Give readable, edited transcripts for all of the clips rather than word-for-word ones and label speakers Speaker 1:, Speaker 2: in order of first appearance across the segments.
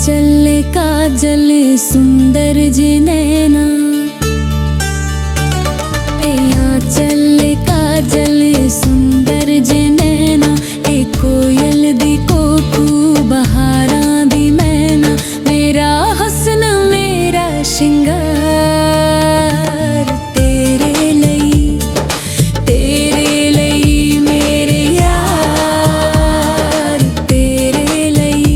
Speaker 1: आंचल काजल सुंदर जे नैना, ए आंचल काजल सुंदर जे नैना, ए कोयल दी कोकू बहारां दी मैना, मेरा हुस्न मेरा शिंगार तेरे लई मेरे यार तेरे लई।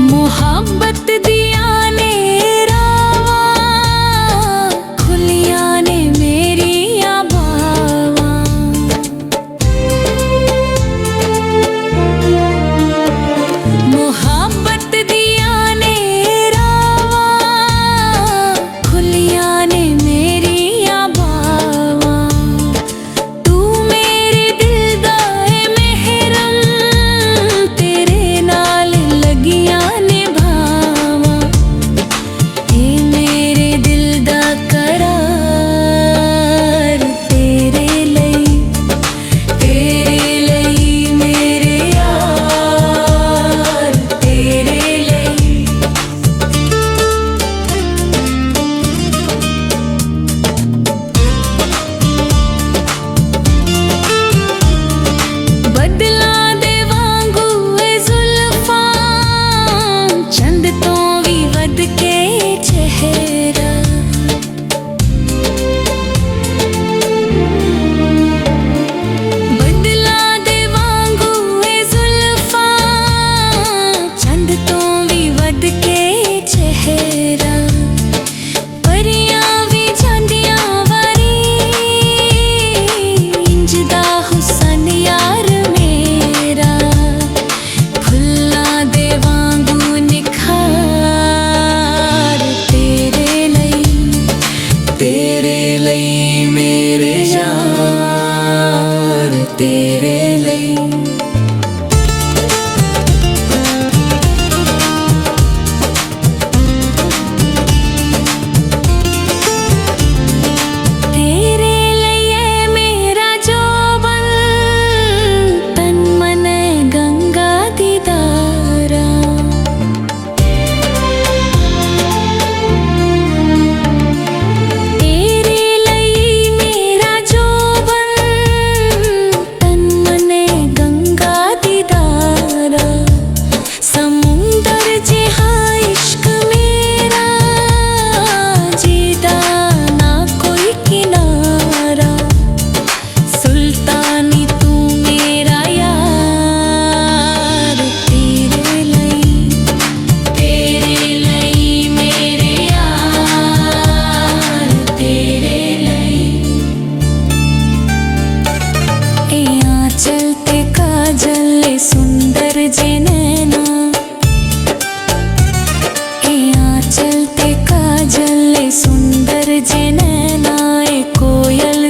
Speaker 1: मोहब्बत दिया ने रावां, खुलियां ने मेरिया बावां, मोहब्बत दिया ने रावां, खुलियां ने मेरिया बावां, तू मेरे दिल दा ए महरम, तेरे नाल लगियां ने भावां, ए मेरे दिल दा करार तेरे लई मेरे यार तेरे लई। बदलां दे वांगू ए जुल्फां, चंद तों वी वध के चेहरा, बदलां दे वांगू ए जुल्फां, चंद तों वी वध के चेहरा, परियां वी जांदियां वारी, इंज दा हुस्न यार मेरा, फुल्लां दे वांगू निखार तेरे लई मेरे यार तेरे लई। तेरे लिए मेरा जोबन, तन मन गंगा दी धारा, तेरे लिए मेरा जोबन, तन मन गंगा दी धारा, समुंदर जिहा इश्क मेरा, जीदा ना कोई किनारा, सुल्तानी तू मेरा यार तेरे लई मेरे यार तेरे लई। ए आंचल ते काजल सुंदर जे नैना, ए आंचल ते काजल सुंदर जे नैना, ए कोयल